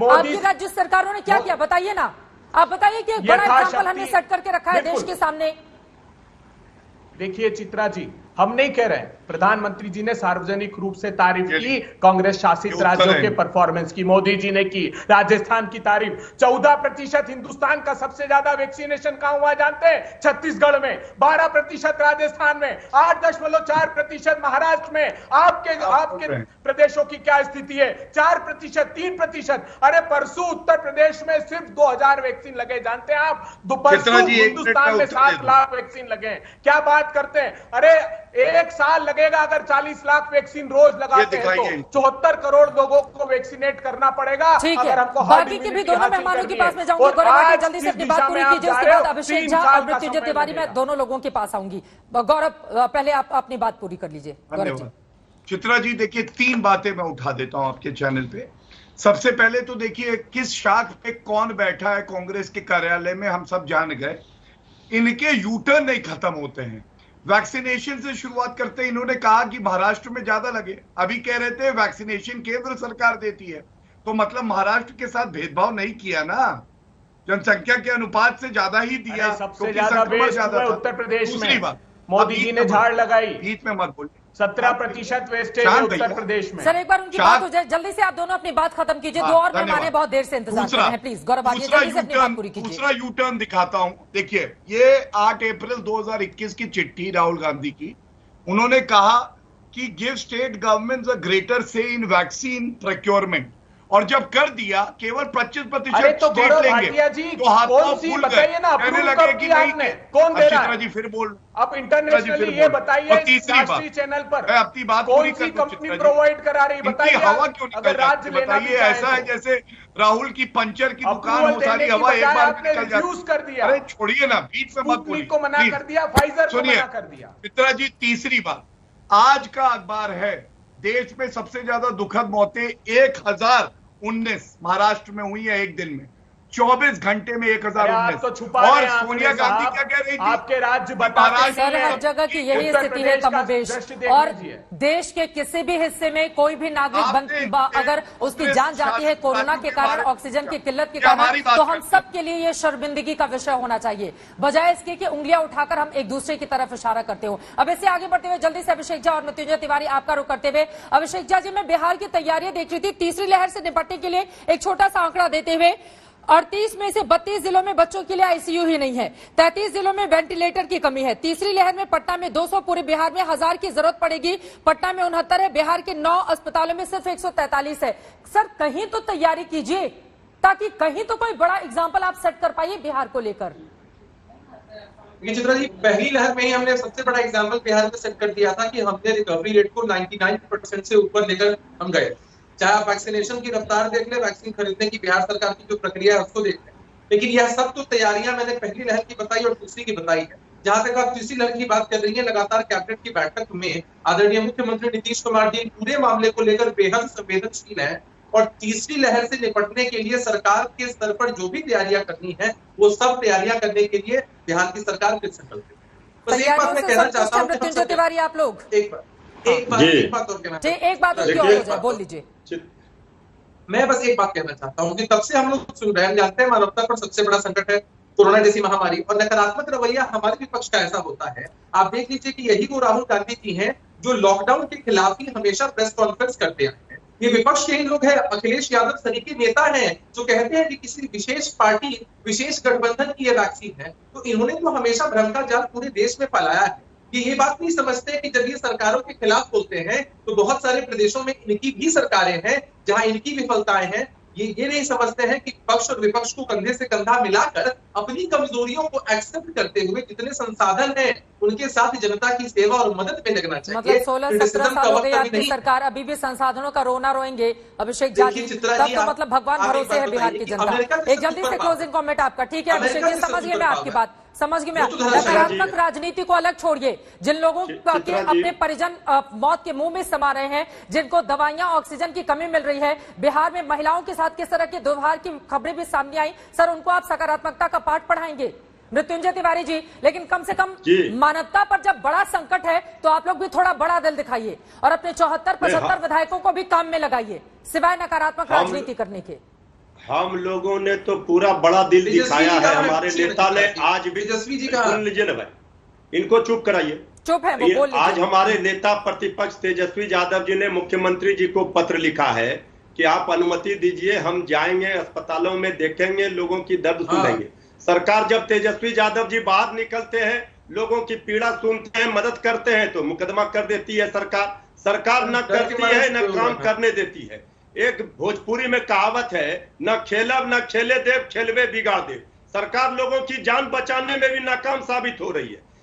आपकी राज्य सरकारों ने क्या किया बताइए ना, आप बताइए कि एक बड़ा एग्जाम्पल हमने सेट करके रखा है देश के सामने। देखिए चित्रा जी, हम नहीं कह रहे हैं, प्रधानमंत्री जी ने सार्वजनिक रूप से तारीफ की कांग्रेस शासित राज्यों के परफॉर्मेंस की, मोदी जी ने की, राजस्थान की तारीफ। 14% हिंदुस्तान का सबसे ज्यादा वैक्सीनेशन कहां हुआ जानते हैं? छत्तीसगढ़ में। 12% राजस्थान में, 8.4% महाराष्ट्र में। आपके प्रदेशों की क्या स्थिति है? 4%, 3%। अरे परसों उत्तर प्रदेश में सिर्फ 2000 वैक्सीन लगे, जानते हैं आप? परसों हिंदुस्तान में 7 लाख वैक्सीन लगे। क्या बात करते हैं? अरे 1 साल लगेगा अगर 40 लाख वैक्सीन रोज लगाते हैं तो 74 करोड़ लोगों को वैक्सीनेट करना पड़ेगा। ठीक है, बाकी के भी दोनों मेहमानों के पास में जाऊंगी। गौरव, जल्दी से अपनी बात पूरी कीजिए, उसके बाद अभिषेक झा और मृत्युंजय तिवारी, मैं दोनों लोगों के पास आऊंगी। गौरव, पहले आप अपनी बात पूरी कर लीजिए। गौरव जी। चित्रा जी देखिए, 3 बातें मैं उठा देता हूं आपके चैनल पे। सबसे पहले तो देखिए किस शाख पे कौन बैठा है कांग्रेस के कार्यालय में, हम सब जान गए। इनके यूटर्न नहीं खत्म होते हैं। वैक्सीनेशन से शुरुआत करते इन्होंने कहा कि महाराष्ट्र में ज्यादा लगे, अभी कह रहे थे वैक्सीनेशन केंद्र सरकार देती है, तो मतलब महाराष्ट्र के साथ भेदभाव नहीं किया ना, जनसंख्या के अनुपात से ज्यादा ही दिया। सबसे ज्यादा उत्तर प्रदेश में मोदी जी ने झाड़ लगाई। बीच में मत बोलिए। 17% वेस्टेज उत्तर प्रदेश में। सर एक बार उनकी बात हो जाए, जल्दी से आप दोनों अपनी बात खत्म कीजिए। 2 और मेहमान बहुत देर से इंतजार कर रहे हैं। प्लीज गौरव आगे जल्दी से अपनी बात पूरी कीजिए। दूसरा यू टर्न दिखाता हूं। देखिए ये 8 अप्रैल 2021 की चिट्ठी राहुल गांधी की। उन्होंने कहा कि give state governments a greater से इन वैक्सीन प्रोक्योरमेंट, और जब कर दिया केवल 25% तो स्टेट लेंगे जी, तो हाथों फूल बताइए ना, कहने लगे कि नहीं। कौन दे रहा है? जी फिर बोल, आप इंटरनेशनली ये बताइए, राष्ट्रीय चैनल पर अपनी बात कौन सी कंपनी प्रोवाइड करा रही बताइए। हवा क्यों निकल जाती है बताइए? ऐसा है जैसे राहुल की पंचर की दुकान हो, सारी हवा एक बार में निकल जाती है। अरे छोड़िए ना, बीच में मत बोलिए। को मना कर दिया, फाइजर को मना कर दिया। मित्रा जी तीसरी बात, आज का अखबार है देश में सबसे ज्यादा दुखद मौतें 1019 महाराष्ट्र में हुई है एक दिन में, 24 घंटे में 1019। तो छुपा और सोनिया गांधी क्या कह रही थी? आपके राज्य बताते सर हर जगह की यही स्थिति है कमोबेश, और देश के किसी भी हिस्से में कोई भी नागरिक अगर उसकी जान जाती है कोरोना के कारण, ऑक्सीजन की किल्लत के कारण, तो हम सब के लिए ये शर्मिंदगी का विषय होना चाहिए, बजाय इसके कि उंगलियां उठाकर हम एक दूसरे की तरफ इशारा करते हो। अब इससे आगे बढ़ते हुए जल्दी से अभिषेक झा और मृत्युंजय तिवारी आपका रुख करते हुए। अभिषेक झा जी, मैं बिहार की तैयारियां देख रही थी तीसरी लहर से निपटने के लिए, एक छोटा सा आंकड़ा देते हुए 38 में से 32 जिलों में बच्चों के लिए आईसीयू ही नहीं है, 33 जिलों में वेंटिलेटर की कमी है। तीसरी लहर में पटना में 200, पूरे बिहार में 1000 की जरूरत पड़ेगी। पटना में 69 है, बिहार के 9 अस्पतालों में सिर्फ 143 है। सर कहीं तो तैयारी कीजिए, ताकि कहीं तो कोई बड़ा एग्जाम्पल आप सेट कर पाइए बिहार को लेकर। चित्रा जी, पहली लहर में ही हमने सबसे बड़ा एग्जाम्पल बिहार में सेट कर दिया था कि हमने रिकवरी रेट को 99% से ऊपर लेकर हम गए। चाहे आप वैक्सीनेशन की रफ्तार देख ले, वैक्सीन खरीदने की बिहार सरकार की जो प्रक्रिया है उसको देख ले, लेकिन यह सब तो तैयारियां मैंने पहली लहर की बताई और दूसरी की बताई है। जहां तक आप तीसरी लहर की बात कर रही है, लगातार कैबिनेट की बैठक में आदरणीय मुख्यमंत्री नीतीश कुमार जी पूरे मामले को लेकर बेहद संवेदनशील है, और तीसरी लहर से निपटने के लिए सरकार के स्तर पर जो भी तैयारियां करनी है वो सब तैयारियां करने के लिए बिहार की सरकार फिर संकल्पित है। बस एक बात मैं कहना चाहता हूँ मृत्युंजय तिवारी, आप लोग एक बात और कहना चाहता हूँ, बोल लीजिए। मैं बस एक बात कहना चाहता हूँ कि तब से हम लोग सुन रहे हैं, जानते हैं मानवता पर सबसे बड़ा संकट है कोरोना जैसी महामारी, और नकारात्मक रवैया हमारे विपक्ष का ऐसा होता है। आप देख लीजिए कि यही वो राहुल गांधी जी हैं जो लॉकडाउन के खिलाफ ही हमेशा प्रेस कॉन्फ्रेंस करते आए हैं। ये विपक्ष के ही लोग हैं, अखिलेश यादव सरीखे नेता हैं जो कहते हैं कि किसी विशेष पार्टी, विशेष गठबंधन की ये वैक्सीन है, तो इन्होंने तो हमेशा भ्रम का जाल पूरे देश में फैलाया है। ये बात नहीं समझते कि जब ये सरकारों के खिलाफ बोलते हैं तो बहुत सारे प्रदेशों में इनकी भी सरकारें हैं जहां इनकी विफलताएं हैं। ये नहीं समझते हैं कि पक्ष और विपक्ष को कंधे से कंधा मिलाकर अपनी कमजोरियों को एक्सेप्ट करते हुए जितने संसाधन हैं उनके साथ जनता की सेवा और मदद में लगना चाहिए। मतलब 16-17 साल हो गए आपकी सरकार, अभी भी संसाधनों का रोना रोएंगे अभिषेक झा जी, तब तो मतलब भगवान भरोसे है बिहार की जनता। एक जल्दी से क्लोजिंग कमेंट आपका। ठीक है अभिषेक जी, समझ गए मैं आपकी बात, समझ गए मैं। नकारात्मक राजनीति को अलग छोड़िए, जिन लोगों के अपने परिजन मौत के मुंह में समा रहे हैं, जिनको दवाइयां, ऑक्सीजन की कमी मिल रही है, बिहार में महिलाओं के साथ किस तरह के दुर्व्यवहार की खबरें भी सामने आई, सर उनको आप सकारात्मकता का पाठ पढ़ाएंगे मृत्युंजय तिवारी जी? लेकिन कम से कम मानवता पर जब बड़ा संकट है तो आप लोग भी थोड़ा बड़ा दिल दिखाइए और अपने 74-75 विधायकों को भी काम में लगाइए, सिवाय नकारात्मक राजनीति करने के। हम लोगों ने तो पूरा बड़ा दिल दिखाया है। हमारे नेता ने आज भी, तेजस्वी जी का, सुन लीजिए ना भाई, इनको चुप कराइए। चुप है वो, बोल लीजिए। आज हमारे नेता प्रतिपक्ष तेजस्वी यादव जी ने मुख्यमंत्री जी को पत्र लिखा है कि आप अनुमति दीजिए, हम जाएंगे अस्पतालों में, देखेंगे, लोगों की दर्द सुनेंगे। सरकार जब तेजस्वी यादव जी बाहर निकलते हैं, लोगों की पीड़ा सुनते हैं, मदद करते हैं, तो मुकदमा कर देती है सरकार। सरकार न करती है न काम करने देती है। एक भोजपुरी में कहावत है, न खेलब न खेले देव, खेलवे बिगाड़ दे। सरकार लोगों की जान बचाने में भी नाकाम साबित हो रही है।